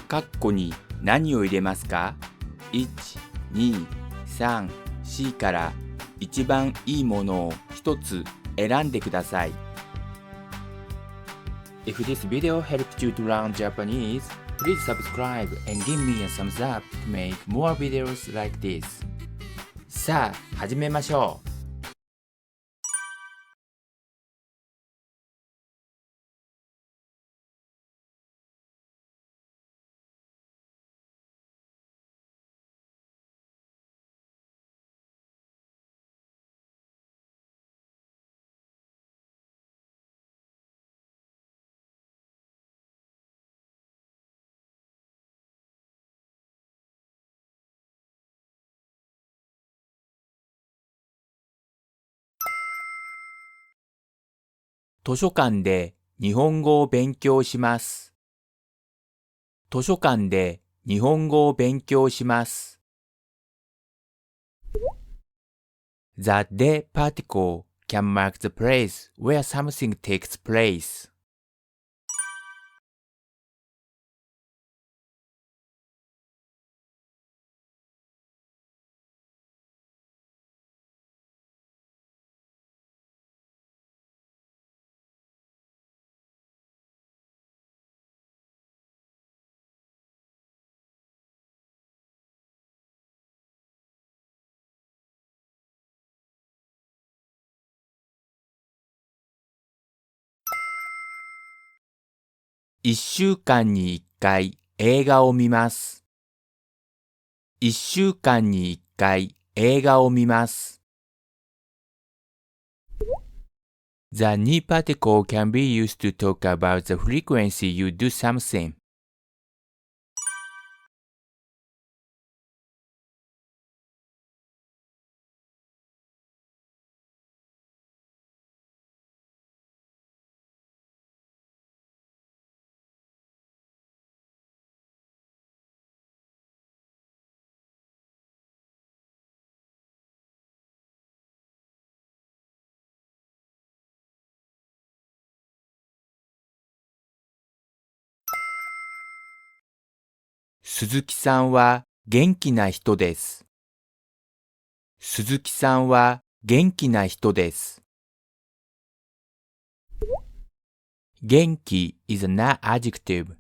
カッコに何を入れますか？ 1、2、3、4から一番いいものを一つ選んでください。If this video helped you to learn Japanese, please subscribe and give me a thumbs up to make more videos like this. さあ、始めましょう。図書館で日本語を勉強します。図書館で日本語を勉強します。The de particle can mark the place where something takes place. 1週間に1回映画を見ます。1週間に1回映画を見ます。The knee particle can be used to talk about the frequency you do something. 鈴木さんは元気な人です。鈴木さんは元気な人です。元気 is a not adjective.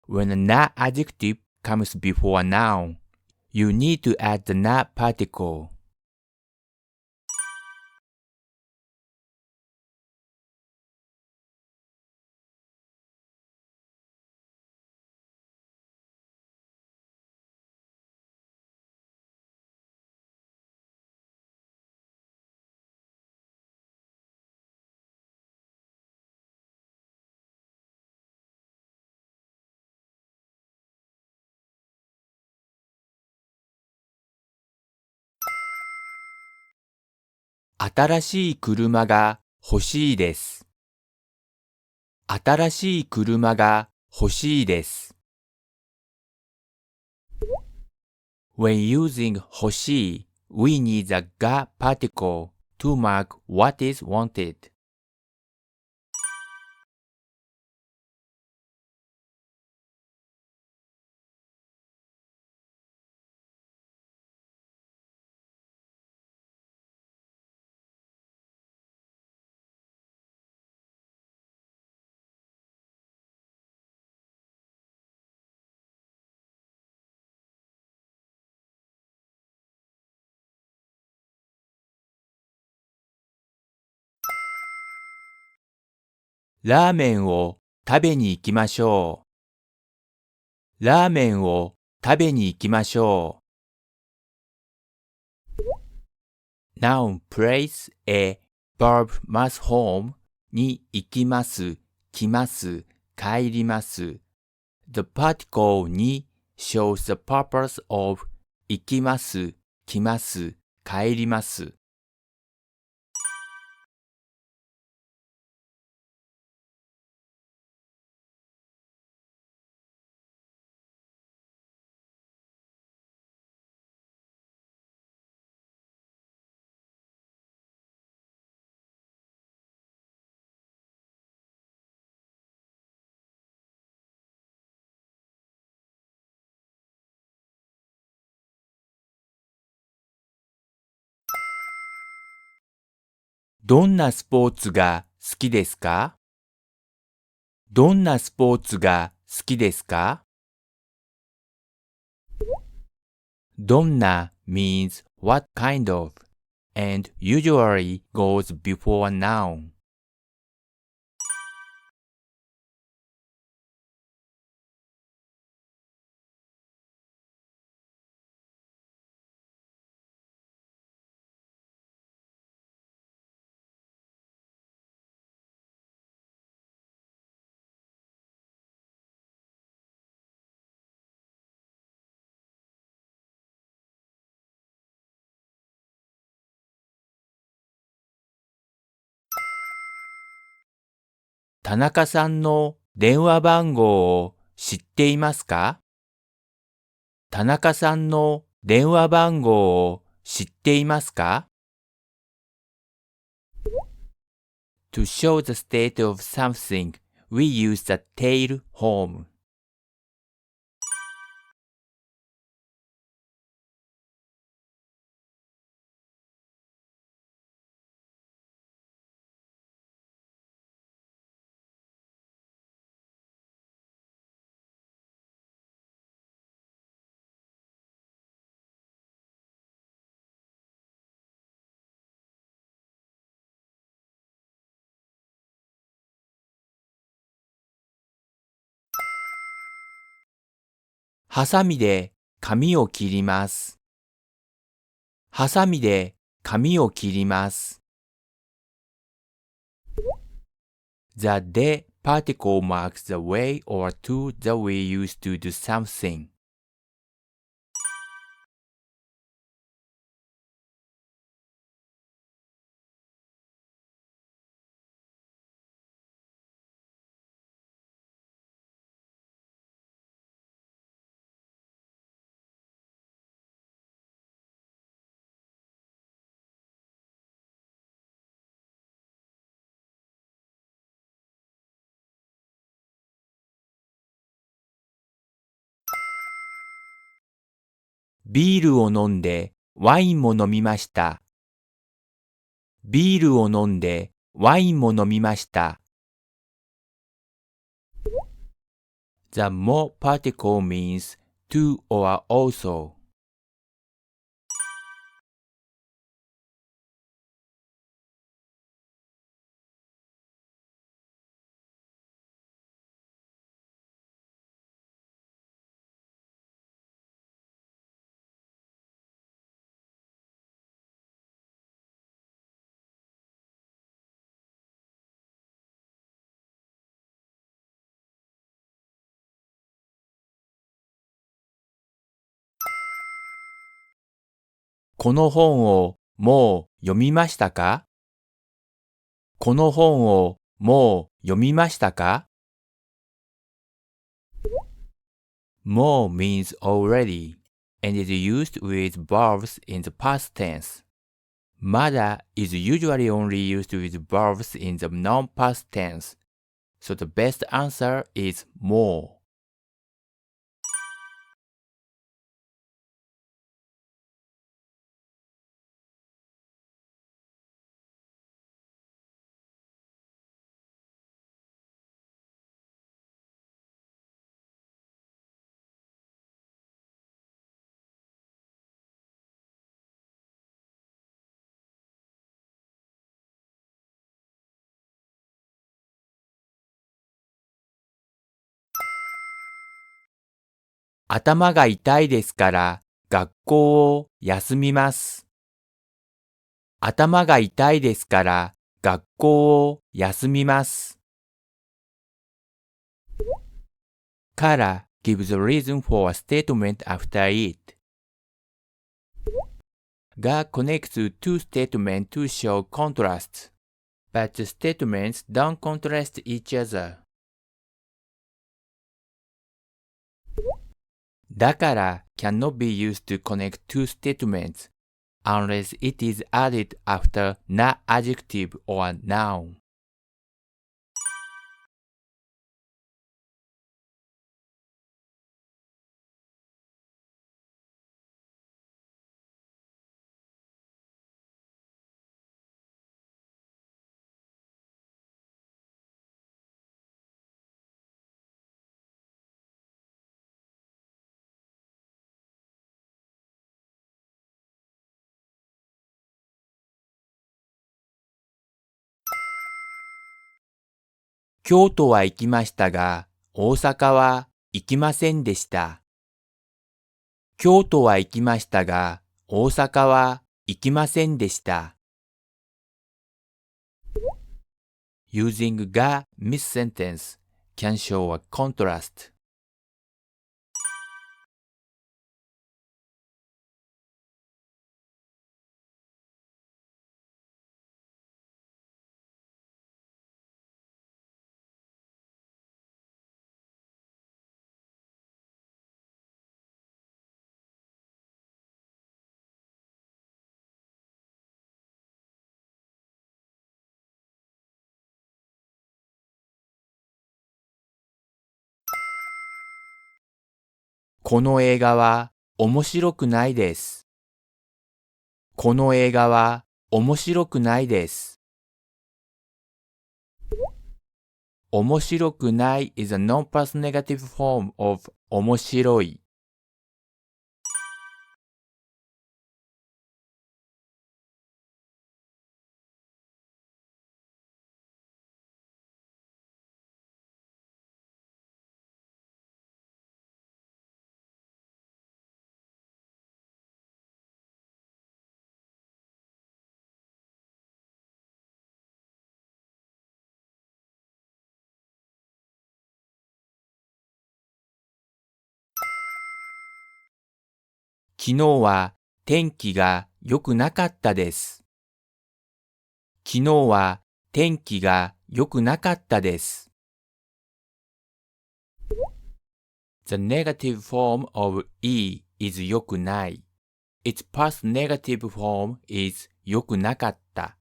When a not adjective comes before a noun, you need to add the not particle. 新しい車が欲しいです。新しい車が欲しいです。When using 欲しい we need the が particle to mark what is wanted.ラーメンを食べに行きましょう。ラーメンを食べに行きましょう。Noun place a verb plus home に行きます、来ます、帰ります。The particle に shows the purpose of 行きます、来ます、帰ります。どんなスポーツが好きですか？どんなスポーツが好きですか？どんな means what kind of and usually goes before a noun. 田中さんの電話番号を知っていますか？田中さんの電話番号を知っていますか？ To show the state of something, we use the tail form. ハサミで髪を切ります。ハサミで髪を切ります。The de particle marks the way or tool that we use to do something. ビールを飲んでワインも飲みました。ビールを飲んでワインも飲みました。The more particle means to or also. この本をもう読みましたか？この本をもう読みましたか？ More means already and is used with verbs in the past tense. Mada is usually only used with verbs in the non-past tense. So the best answer is more.「頭が痛いですから学校を休みます。頭が痛いですから学校を休みます。」からgives a reason for a statement after it. が connects two statements to show contrasts, but the statements don't contrast each other. だから cannot be used to connect two statements unless it is added after an adjective or noun. 京都は行きましたが、大阪は行きませんでした。京都は行きましたが、大阪は行きませんでした。Using ga miss sentence can show a contrast. この映画は面白くないです。この映画は面白くないです。面白くない is a non-past negative form of 面白い。昨日は天気が良くなかったです。昨日は天気が良くなかったです。The negative form of い is 良くない。Its past negative form is 良くなかった。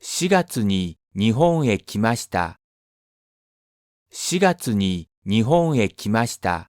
4月に日本へ来ました。4月に日本へ来ました。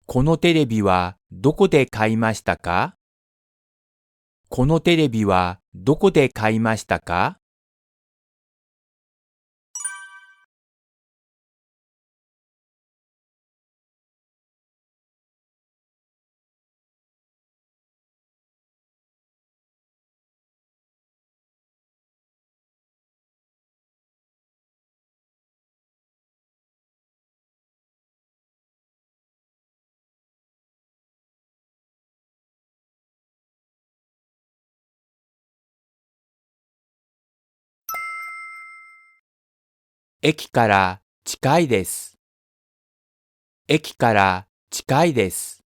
このテレビはどこで買いましたか？このテレビはどこで買いましたか？駅から近いです。駅から近いです。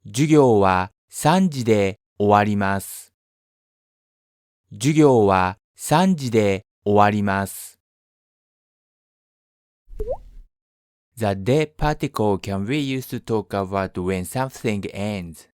授業は3時で終わります。授業は3時で終わります。The de particle can be used to talk about when something ends.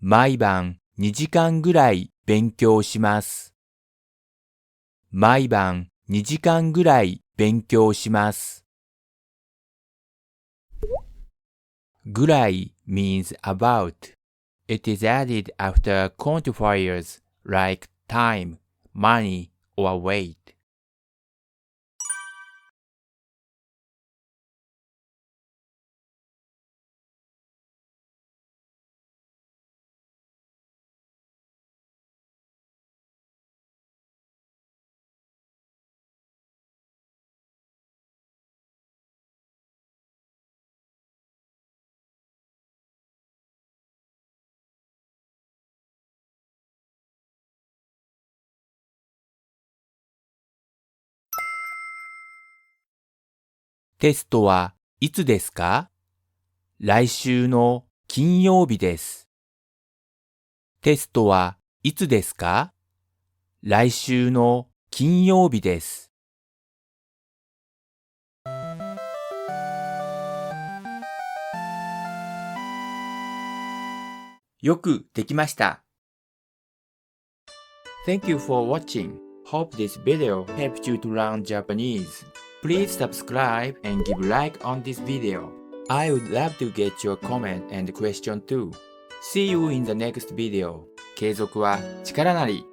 毎晩2時間ぐらい勉強します。毎晩2時間ぐらい勉強します。ぐらい means about. It is added after quantifiers like time, money, or weight. テストはいつですか？来週の金曜日です。テストはいつですか？来週の金曜日です。よくできました。Thank you for watching. Hope this video helped you to learn Japanese. Please subscribe and give like on this video. I would love to get your comment and question too. See you in the next video. 継続は力なり。